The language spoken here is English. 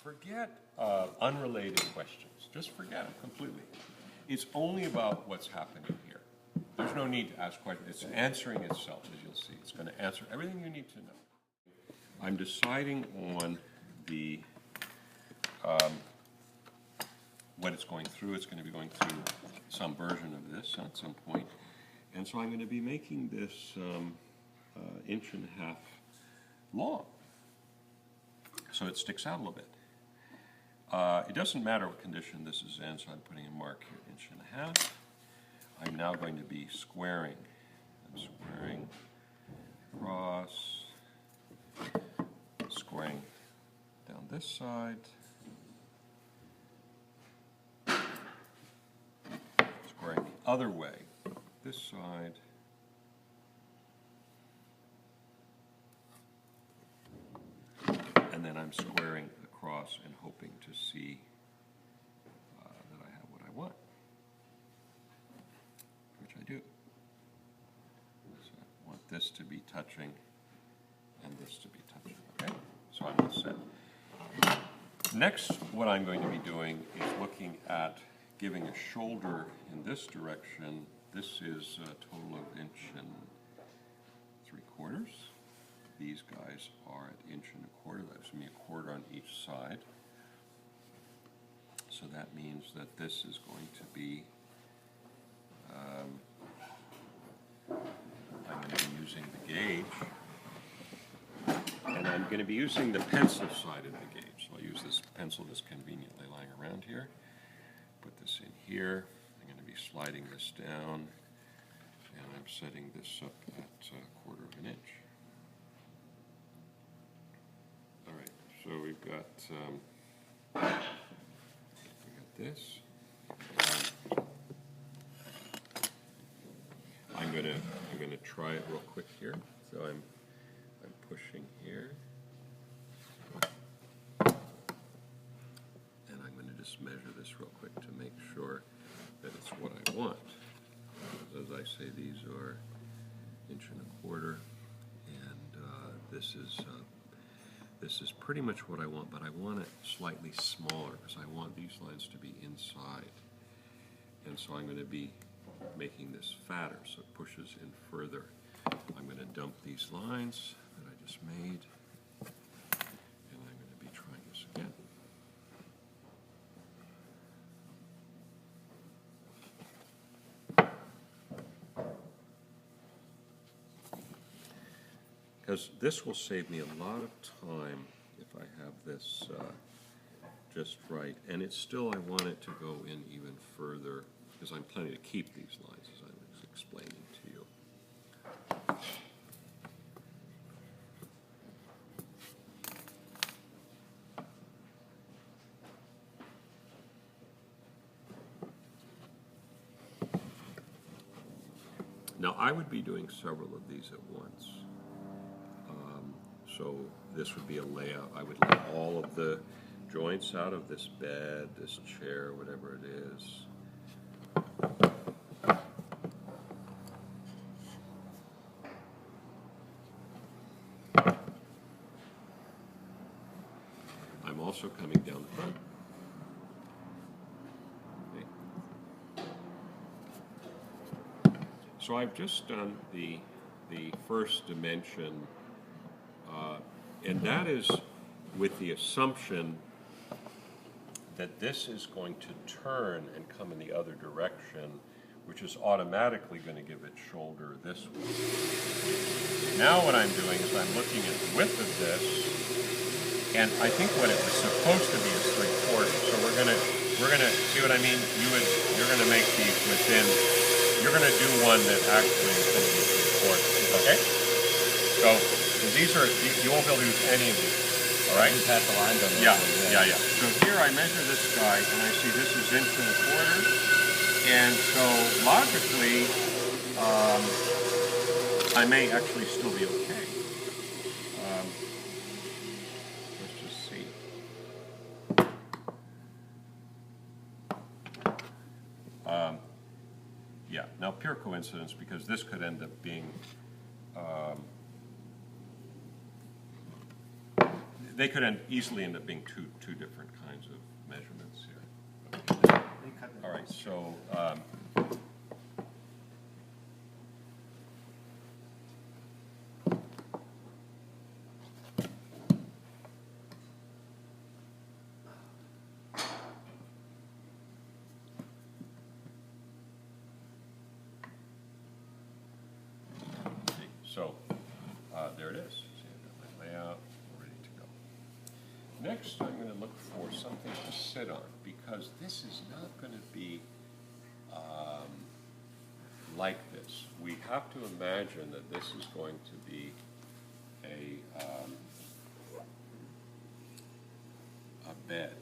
Forget unrelated questions. Just forget them completely. It's only about what's happening here. There's no need to ask questions. It's answering itself, as you'll see. It's going to answer everything you need to know. I'm deciding on the what it's going through. It's going to be going through some version of this at some point. And so I'm going to be making this 1.5 inches long. So it sticks out a little bit. It doesn't matter what condition this is in, so I'm putting a mark here, 1.5 inches. I'm now going to be squaring. I'm squaring across, squaring down this side, squaring the other way, this side, and then I'm squaring across and hoping to see that I have what I want, which I do. So I want this to be touching and this to be touching, okay? So I'm all set. Next, what I'm going to be doing is looking at giving a shoulder in this direction. This is a total of 1.75 inches. These guys are at 1.25 inches. That gives me 1/4 on each side. So that means that this is going to be, I'm going to be using the gauge, and I'm going to be using the pencil side of the gauge. So I'll use this pencil that's conveniently lying around here. Put this in here. I'm going to be sliding this down, and I'm setting this up at 1/4 inch. All right, so we've got this. I'm gonna try it real quick here. So I'm pushing here, and I'm going to just measure this real quick to make sure that it's what I want. As I say, these are 1.25 inches, and this is pretty much what I want, but I want it slightly smaller because I want these lines to be inside. And so I'm going to be making this fatter so it pushes in further. I'm going to dump these lines that I just made, and I'm going to be trying this again. Because this will save me a lot of time if I have this just right. And it's still, I want it to go in even further because I'm planning to keep these lines as I was explaining to you. Now I would be doing several of these at once. So this would be a layout. I would lay all of the joints out of this bed, this chair, whatever it is. I'm also coming down the front. Okay. So I've just done the first dimension, and that is with the assumption that this is going to turn and come in the other direction, which is automatically going to give it shoulder this way. Now what I'm doing is I'm looking at the width of this, and I think what it was supposed to be is 3/4. So we're gonna see what I mean. You're gonna make these within. You're gonna do one that actually is going to be 3/4. Okay. So these are, you won't be able to use any of these. All right. You pass the lines on those. Yeah. So here I measure this guy, and I see this is 1.25 inches, and so logically, I may actually still be okay. Let's just see. Yeah. Now pure coincidence, because this could end up being. they could easily end up being two different kinds of measurements here. They cut the All right, so there it is. See, I've got my layout ready to go. Next, I'm going to look for something to sit on, because this is not going to be like this. We have to imagine that this is going to be a bed.